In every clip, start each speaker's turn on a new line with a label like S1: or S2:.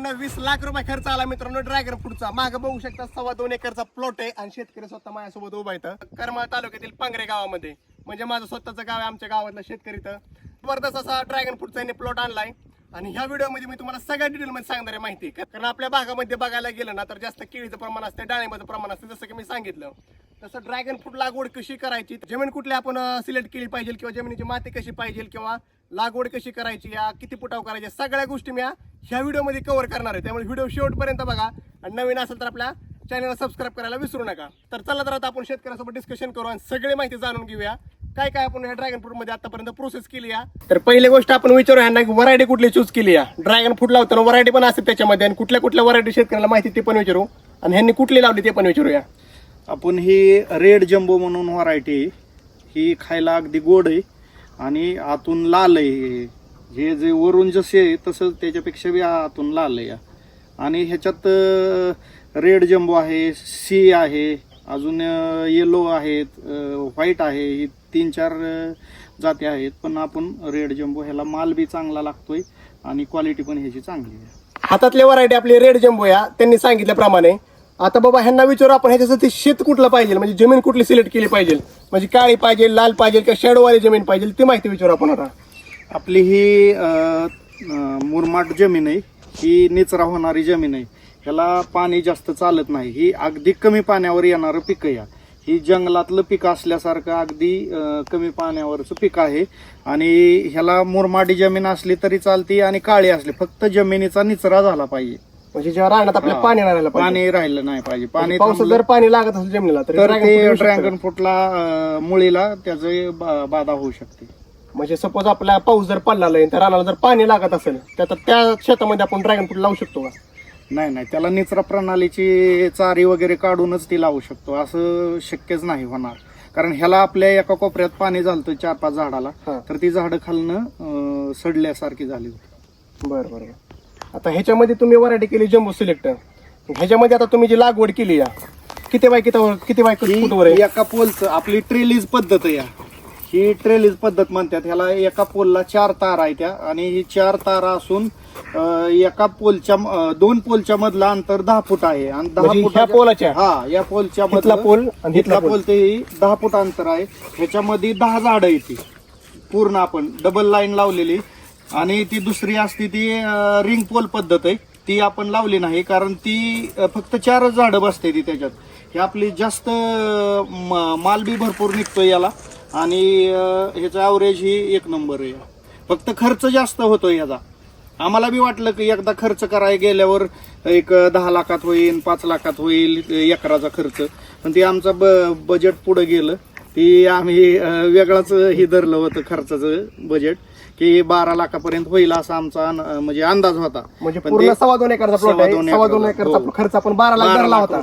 S1: पूर्ण 20 लाख रुपये खर्च आला मित्रांनो ड्रॅगन फ्रूटचा. मागे बघू शकता 2.25 एकरचा प्लॉट आहे आणि शेतकरी स्वतः माझ्यासोबत उभा आहे करमाळ तालुक्यातील पांगरे गावामध्ये. म्हणजे माझं स्वतःचं गाव आहे, आमच्या गावातला शेतकरी. तर जबरदस्त असा ड्रॅगन फ्रूटचा प्लॉट आणलाय आणि ह्या व्हिडिओमध्ये मी तुम्हाला सगळ्या डिटेलमध्ये सांगणार आहे माहिती. कारण आपल्या भागामध्ये बघायला गेलं ना तर जास्त केळीचं प्रमाण असते, डाळिंबाचं प्रमाण असते. जसं की मी सांगितलं तसं ड्रॅगन फ्रूट लागवड कशी करायची, जमीन कुठली आपण सिलेक्ट केली पाहिजे किंवा जमिनीची माती कशी पाहिजे किंवा लागवड कशी करायची, या किती फुटाव करायची, सगळ्या गोष्टी मी ह्या व्हिडिओमध्ये कव्हर करणार आहे. त्यामुळे व्हिडिओ शेवटपर्यंत बघा आणि नवीन असेल तर आपल्या चॅनलला सबस्क्राईब करायला विसरू नका. तर चला तर आता आपण शेतकऱ्यांसोबत डिस्कशन करू आणि सगळी माहिती जाणून घेऊया काय काय आपण या ड्रॅगन फ्रूट मध्ये आतापर्यंत प्रोसेस केली आहे. तर पहिली गोष्ट आपण विचारू यांना व्हरायटी कुठली चूज केली आहे. ड्रॅगन फ्रूट लावताना व्हरायटी पण असते त्याच्यामध्ये आणि कुठल्या कुठल्या व्हरायटी शेतकऱ्याला माहिती ते पण विचारू आणि ह्यांनी कुठली लावली ते पण विचारूया.
S2: आपण ही रेड जम्बो म्हणून व्हरायटी, ही खायला अगदी गोड आहे आणि आतून लाल आहे. हे जे वरून जसे आहे तसं त्याच्यापेक्षा बी आतून लाल आहे. आणि ह्याच्यात रेड जम्बो आहे, सी आहे, अजून येलो आहेत, व्हाईट आहे. ही 3-4 जाती आहेत. पण आपण रेड जम्बो ह्याला माल बी चांगला लागतोय आणि क्वालिटी पण ह्याची चांगली आहे.
S1: हातातली व्हरायटी आपली रेड जम्बो या त्यांनी सांगितल्याप्रमाणे. आता बाबा ह्यांना विचारू आपण ह्याच्यासाठी शेत कुठलं पाहिजे, म्हणजे जमीन कुठली सिलेक्ट केली पाहिजे, म्हणजे काळी पाहिजे, लाल पाहिजे किंवा शेडोवाली जमीन पाहिजे, ती माहिती विचारू आपण. आता
S2: आपली ही मुरमाड जमीन आहे, ही निचरा होणारी जमीन आहे. ह्याला पाणी जास्त चालत नाही. ही अगदी कमी पाण्यावर येणारं पीक आहे. ही जंगलातलं पीक असल्यासारखं अगदी कमी पाण्यावरचं पीक आहे. आणि ह्याला मुरमाडी जमीन असली तरी चालती आणि काळी असली, फक्त जमिनीचा निचरा झाला पाहिजे.
S1: म्हणजे जेव्हा राहण्यात आपल्याला पाणी राहिलं पाहिजे,
S2: पाणी राहिलं नाही पाहिजे. पाणी
S1: पावसात जर पाणी लागत असेल जमिनीला
S2: तर ते ड्रॅगन फ्रूटला मुळीला त्याचे बाधा होऊ शकते.
S1: म्हणजे सपोज आपला पाऊस जर पडला नाही तर रानाला जर पाणी लागत असेल तर त्या शेतामध्ये आपण ड्रॅगन फ्रूट लावू शकतो का?
S2: नाही, त्याला निचरा प्रणालीची चारी वगैरे काढूनच ती लावू शकतो. असं शक्यच नाही होणार. कारण ह्याला आपल्या एका कोपऱ्यात पाणी झालं 4-5 झाडाला, तर ती झाडं खालनं सडल्यासारखी झाली होती.
S1: बरं. आता ह्याच्यामध्ये तुम्ही व्हरायटी केली जम्बो सिलेक्ट. ह्याच्यामध्ये आता तुम्ही जी लागवड केली या किती बाय फुटवर आहे?
S2: एका पोलचं आपली ट्रेलीज पद्धत आहे. ही ट्रेलीज पद्धत म्हणतात. ह्याला एका पोलला 4 तार आहेत त्या आणि ही 4 तारा असून एका पोलच्या 2 पोलच्या मधला अंतर 10 फूट आहे. आणि 10 फूट
S1: पोलाच्या
S2: या पोलच्या
S1: मधला पोल आणि
S2: इथला पोल ते 10 फूट अंतर आहे. ह्याच्यामध्ये 10 झाडं येते पूर्ण. आपण डबल लाईन लावलेली. आणि ती दुसरी असते ती रिंग पोल पद्धत आहे, ती आपण लावली नाही कारण ती फक्त 4 झाडं बसते ती त्याच्यात. ही आपली जास्त माल बी भरपूर निघतो याला आणि ह्याचं ॲव्हरेज ही 1 नंबर आहे. फक्त खर्च जास्त होतो ह्याचा. आम्हाला बी वाटलं की एकदा खर्च करायला गेल्यावर एक 10 लाखात होईल, 5 लाखात होईल एकराचा खर्च. पण ते आमचं बजेट पुढे गेलं. ती आम्ही वेगळाच हे धरलं होतं खर्चाचं बजेट की 12 लाखापर्यंत होईल असा आमचा म्हणजे अंदाज होता.
S1: म्हणजे पूर्ण 2.25 एकरचा प्लॉट आहे. 2.25 एकरचा खर्च आपण 12 लाख धरला होता.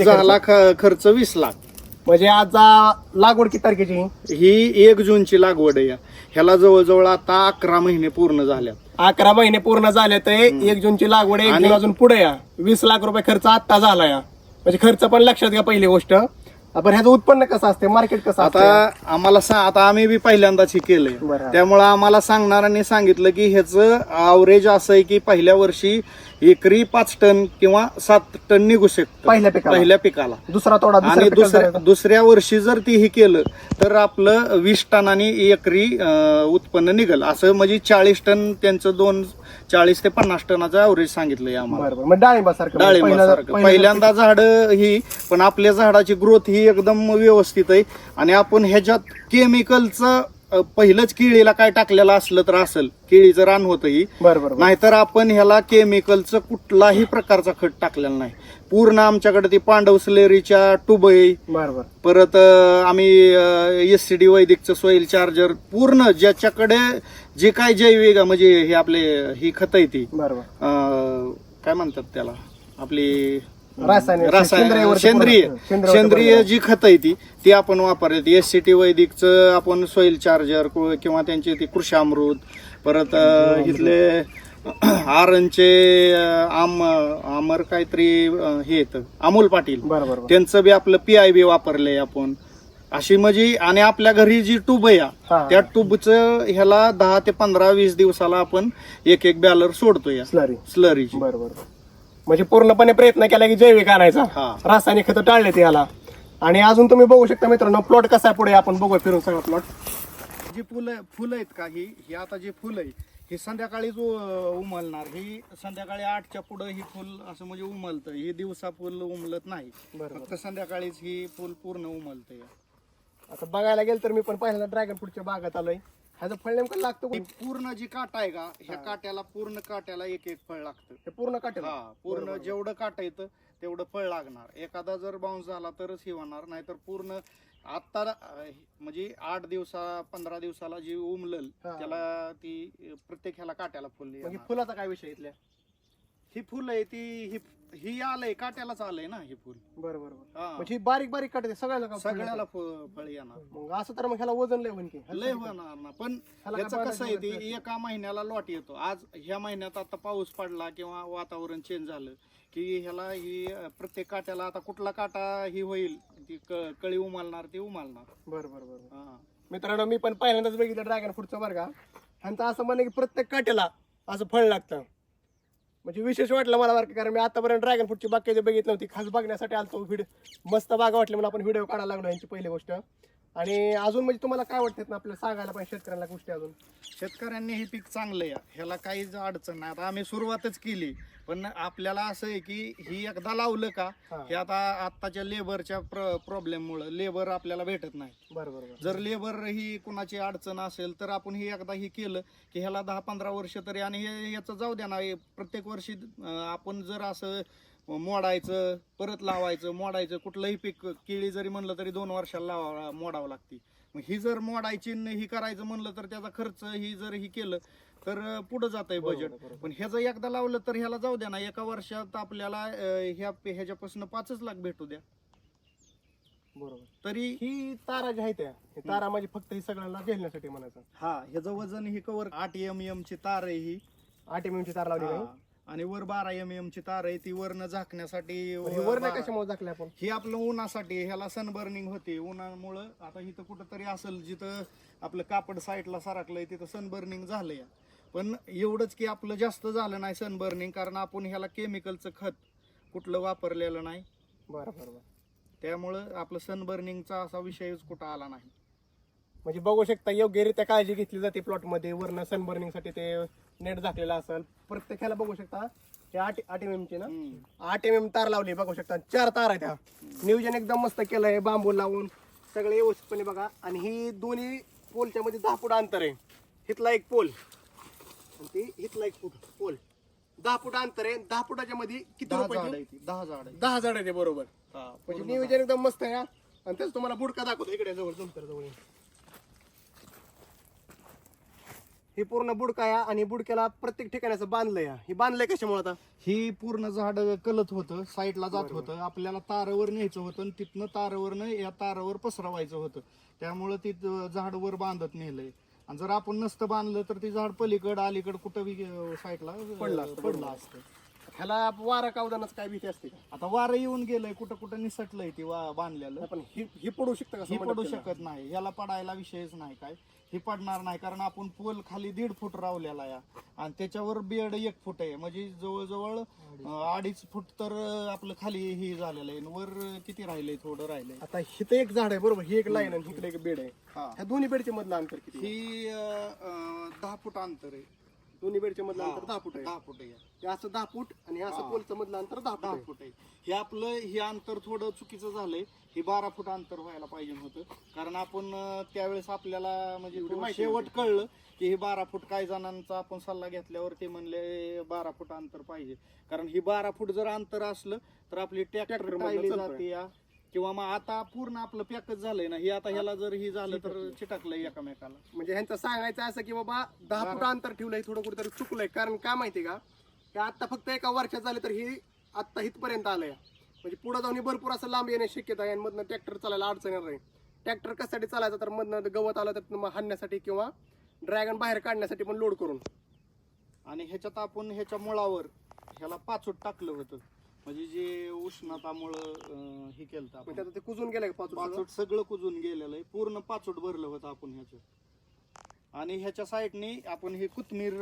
S2: झाला खर्च 20 लाख.
S1: म्हणजे आज लागवड किती तारखेची?
S2: ही 1 जूनची लागवड आहे. ह्याला जवळजवळ आता 11 महिने पूर्ण झाल्यात.
S1: 11 महिने पूर्ण झाले तर 1 जूनची लागवड आहे. 1 जून अजून पुढे या 20 लाख रुपये खर्च आता झाला या. म्हणजे खर्च पण लक्षात घ्या पहिली गोष्ट. आपण ह्याचं उत्पन्न कसं असते, मार्केट कसं असतं?
S2: आता आम्हाला आता आम्ही बी पहिल्यांदाच हे केलंय. त्यामुळे आम्हाला सांगणाऱ्यांनी सांगितलं की ह्याचं ॲव्हरेज असं आहे की पहिल्या वर्षी एकरी 5 टन किंवा 7 टन निघू शकतं पहिल्या पिकाला.
S1: दुसरा तोडा
S2: आणि दुसऱ्या वर्षी जर ती हे केलं तर आपलं 20 टनांनी एकरी उत्पन्न निघेल. असं म्हणजे 40 टन त्यांचं 40 ते 50 टनाचं ॲव्हरेज सांगितलंय आम्हाला. डाळिंबासारखं पहिल्यांदा झाड ही. पण आपल्या झाडाची ग्रोथ ही एकदम व्यवस्थित आहे. आणि आपण ह्याच्यात केमिकलचं पहिलंच केळीला काय टाकलेलं असलं तर असेल, केळीचं रान होतं ही. नाहीतर आपण ह्याला केमिकलचं कुठलाही प्रकारचा खत टाकलेला नाही. पूर्ण आमच्याकडे ती पांडव स्लेरीच्या टूब आहे. परत आम्ही SCD वैदिकचं सॉइल चार्जर, पूर्ण ज्याच्याकडे जे काय जैविक म्हणजे हे आपले ही खत आहे ती काय म्हणतात त्याला, आपली सेंद्रिय जी खत आहे ती आपण वापरली. SCT वैदिकचं आपण सॉइल चार्जर किंवा त्यांचे ती कृषी अमृत, परत इथले आरणचे आमर काहीतरी हे येतं अमोल पाटील, त्यांचं बी आपलं PIB वापरलंय आपण. अशी म्हणजे आणि आपल्या घरी जी टूब आहे
S1: हा.
S2: त्या टूबचं ह्याला 10 ते 15-20 दिवसाला आपण एक बॅलर सोडतोय
S1: स्लरी
S2: स्लरीची.
S1: बरोबर. म्हणजे पूर्णपणे प्रयत्न केला की जैविक आणायचा,
S2: हा.
S1: रासायनिक खतं टाळले ते याला. आणि अजून तुम्ही बघू शकता मित्रांनो प्लॉट कसा आहे पुढे आपण बघू फिरून सगळा प्लॉट.
S2: जी फुलं आहेत का ही आता जी फुलं आहे ही संध्याकाळीच उमलणार. ही संध्याकाळी 8च्या पुढं ही फुल असं म्हणजे उमलतं. ही दिवसा फुल उमलत नाही,
S1: बरोबर.
S2: फक्त संध्याकाळीच ही फुल पूर्ण उमलतं.
S1: आता बघायला गेलं तर मी पण पहिल्यांदा ड्रॅगन फ्रूटच्या बागात आलोय. ह्याचं फळ नेमकं लागतं
S2: ही
S1: कोण?
S2: पूर्ण जी काटा आहे का ह्या काट्याला पूर्ण काट्याला एक फळ लागतं.
S1: हे पूर्ण काटेल.
S2: हा, पूर्ण जेवढं काटा येतं तेवढं फळ लागणार. एखादा जर बाउन्स झाला तरच हे होणार, नाहीतर पूर्ण आता म्हणजे 8 दिवसा 15 दिवसाला जी उमलल
S1: हा.
S2: त्याला ती प्रत्येक ह्याला काट्याला फुल
S1: म्हणजे
S2: येणार.
S1: फुलाचा काय विषय इथल्या?
S2: ही फुल आहे ती ही आलंय काट्यालाच आलंय ना ही फुल.
S1: बरोबर.
S2: हा.
S1: म्हणजे बारीक बारीक काटे सगळ्याला का फळ
S2: सगळ्याला
S1: येतं?
S2: फळ येणार.
S1: मग असं तर मग ह्याला वजन लय होईन की?
S2: लय होणार ना. पण
S1: ह्याला
S2: याचं
S1: काय
S2: कसं आहे
S1: बांधायचं
S2: ते एका महिन्याला लॉट येतो. आज ह्या महिन्यात आता पाऊस पडला किंवा वातावरण चेंज झालं की ह्याला ही प्रत्येक काट्याला आता कुठला काटा ही होईल ती कळी उमलणार ती उमलणार.
S1: बरोबर.
S2: हा.
S1: मित्रांनो मी पण पहिल्यांदाच बघितलं ड्रॅगन फ्रूटचं बरं का. ह्यांचं असं म्हणणं की प्रत्येक काट्याला असं फळ लागतं. म्हणजे विशेष वाटलं मला बरं का, कारण मी आतापर्यंत ड्रॅगन फ्रूटची बाग कधी बघितली नव्हती. खास बघण्यासाठी आलतो. मस्त बागा वाटली मला, आपण व्हिडिओ काढायला लागलो यांची पहिली गोष्ट. आणि अजून म्हणजे तुम्हाला काय वाटतं ना आपल्याला सांगायला पाहिजे शेतकऱ्यांना गोष्टी अजून?
S2: शेतकऱ्यांनी हे पीक चांगलं आहे, ह्याला काहीच अडचण नाही. आता आम्ही सुरुवातच केली, पण आपल्याला असं आहे की ही एकदा लावलं का हे आता आत्ताच्या लेबरच्या प्रॉब्लेममुळे लेबर आपल्याला भेटत नाही.
S1: बरोबर.
S2: जर लेबर ही कुणाची अडचण असेल तर आपण ही एकदा ही केलं की ह्याला 10-15 वर्ष तरी, आणि याचं जाऊ द्या ना, प्रत्येक वर्षी आपण जर असं मोडायचं परत लावायचं मोडायचं, कुठलंही पीक केळी जरी म्हणलं तरी 2 वर्षाला मोडावं लागते. मग ही जर मोडायची ही करायचं म्हणलं तर त्याचा खर्च ही जर ही केलं तर पुढे जात आहे बजेट. पण ह्याचं एकदा लावलं तर ह्याला जाऊ द्या ना, एका वर्षात आपल्याला ह्याच्यापासून 5 लाख भेटू द्या.
S1: बरोबर.
S2: तरी
S1: ही तारा जी आहे त्या तारा म्हणजे फक्त ही सगळ्यांना घेण्यासाठी म्हणायचं.
S2: हा, ह्याचं वजन ही कवर 8 mm ची तार आहे ही.
S1: 8 mm ची तार लावली का?
S2: आणि वर 12 mm ची तार आहे ती वरनं झाकण्यासाठी.
S1: वर नाही कशामुळे झाकले आपण?
S2: ही आपलं उन्हासाठी, ह्याला सनबर्निंग होते उन्हामुळं. आता इथं कुठंतरी असेल जिथं आपलं कापड साईडला सरकलंय तिथं सनबर्निंग झालंय. पण एवढंच की आपलं जास्त झालं नाही सनबर्निंग, कारण आपण ह्याला केमिकलचं खत कुठलं वापरलेलं नाही.
S1: बरोबर.
S2: त्यामुळं आपलं सनबर्निंगचा असा विषयच कुठं आला नाही.
S1: म्हणजे बघू शकता योग्यरित्या काळजी घेतली जाते प्लॉट मध्ये. वरनं सनबर्निंग साठी ते नेट झाकलेला असेल. प्रत्येकाला बघू शकता हे 8 mm ची ना, 8 mm तार लावली. बघू शकता 4 तार आहेत. त्या नियोजन एकदम मस्त केलंय, बांबू लावून सगळे व्यवस्थितपणे बघा. आणि ही दोन्ही पोलच्या मध्ये 10 फूट अंतर आहे. हिथला एक पोल आणि ते हिथला एक पोल, 10 फूट अंतर आहे. 10 फुटाच्या मध्ये किती
S2: 10
S1: रुपये?
S2: झाड आहे ती, 10 झाड आहे.
S1: 10 झाड आहे ते. बरोबर.
S2: हा,
S1: म्हणजे
S2: पूर्ण
S1: नियोजन एकदम मस्त आहे. आणि त्याच तुम्हाला बुडका दाखवतो इकडे जवळ जवळ. हे पूर्ण बुडका आहे आणि बुडक्याला प्रत्येक ठिकाणी असं बांधलंय. हे बांधलंय कशामुळे आता?
S2: ही पूर्ण झाड कलत होतं, साईडला जात होतं, आपल्याला तारावर न्यायचं होतं आणि तिथनं तारावरनं या तारावर पसरवायचं होतं. त्यामुळं ती झाड वर बांधत नेलंय. आणि जर आपण नसतं बांधलं तर ती झाड पलीकड अलीकड कुठं बी साईडला पडलं असतं.
S1: ह्याला वारा कावदानाच काय भीती असते का?
S2: आता वारं येऊन गेलंय, कुठं कुठं निसटलंय ती बांधलेलं.
S1: पण ही पडू शकतं का?
S2: ही पडू शकत नाही, ह्याला पडायला विषयच नाही काय. ही पडणार नाही, कारण आपण पोल खाली 1.5 फूट रावलेला आहे आणि त्याच्यावर बेड 1 फूट आहे. म्हणजे जवळजवळ 2.5 फूट तर आपलं खाली ही झालेलं आहे. वर किती राहिलंय? थोडं राहिलंय.
S1: आता इथं एक झाड आहे बरोबर, ही एक लाईन आणि इकडे एक बेड आहे. ह्या दोन्ही बेडचे मधलं अंतर किती?
S2: ही 10 फूट अंतर आहे.
S1: दोन्ही बेडचे मधलं अंतर 10 फूट आहे.
S2: 10 फूट आहे.
S1: हे असं 10 फूट आणि हे असं पोलचं मधलं अंतर 10 फूट आहे.
S2: हे आपलं हे अंतर थोडं चुकीचं झालंय. हे 12 फूट अंतर व्हायला पाहिजे होतं, कारण आपण त्यावेळेस आपल्याला म्हणजे शेवट कळलं की हे 12 फूट. काही जणांचा आपण सल्ला घेतल्यावर ते म्हणले 12 फूट अंतर पाहिजे, कारण ही 12 फूट जर अंतर असलं तर आपली ट्रॅक्टर टाळली जाते या, किंवा मग आता पूर्ण आपलं पॅकच झालंय ना. हे आता ह्याला जर ही झालं तर चिटकलंय एकमेकाला.
S1: म्हणजे ह्यांचं सांगायचं असं की बाबा 10 फूट अंतर ठेवलंय, थोडं कुठेतरी चुकलंय. कारण काय माहितीये का, हे आता फक्त एका वर्षात झाले तर ही आता इथपर्यंत आलंय. म्हणजे पुढे जाऊन भरपूर असं लांब येण्याची शक्यता आहे. आणि मधनं ट्रॅक्टर चालायला अडचण येणार नाही. ट्रॅक्टर कशासाठी चालायचा तर मधनं गवत आलं तर हाणण्यासाठी किंवा ड्रॅगन बाहेर काढण्यासाठी पण लोड करून.
S2: आणि ह्याच्यात आपण ह्याच्या मुळावर ह्याला पाचोट टाकलं होतं. म्हणजे जे उष्णतामुळं हे केलं आपण
S1: म्हणजे आता ते कुजून गेलंय का पाचोड सगळं?
S2: पाचोट सगळं कुजून गेलेलं आहे, पूर्ण पाचोट भरलं होतं आपण ह्याच्यात. आणि ह्याच्या साईडने आपण ही कोथमीर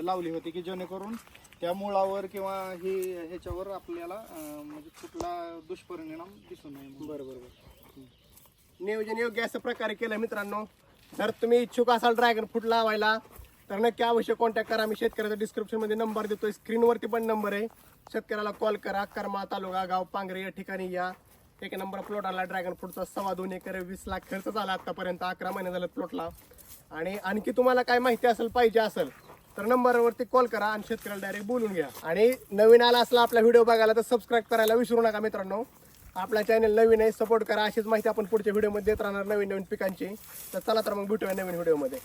S2: लावली होती की जेणेकरून त्या मुळावर किंवा हे ह्याच्यावर आपल्याला म्हणजे कुठला दुष्परिणाम दिसू नये म्हणून.
S1: बरोबर. नियोजन योग्य अशा प्रकारे केलं मित्रांनो. जर तुम्ही इच्छुक असाल ड्रॅगन फ्रूट लावायला तर नक्की अवश्य कॉन्टॅक्ट करा. मी शेतकऱ्याचा डिस्क्रिप्शन मध्ये नंबर देतोय, स्क्रीनवरती पण नंबर आहे. शेतकऱ्याला कॉल करा. करमाळा तालुका गाव पांगरे या ठिकाणी या. 1 नंबर प्लॉट आला ड्रॅगन फ्रूटचा. 2.25 एकर 20 लाख खर्च झाला आतापर्यंत. 11 महिने झाले प्लॉटला. आणि आणखी तुम्हाला काय माहिती असेल पाहिजे असेल तर नंबरवरती कॉल करा आणि शेतकऱ्याला डायरेक्ट बोलून घ्या. आणि नवीन आला असला आपला व्हिडिओ बघायला तर सबस्क्राईब करायला विसरू नका मित्रांनो. आपला चॅनल नवीन आहे, सपोर्ट करा. अशीच माहिती आपण पुढच्या व्हिडिओमध्ये देत राहणार नवीन नवीन पिकांची. तर चला तर मग भेटूया नवीन व्हिडिओमध्ये.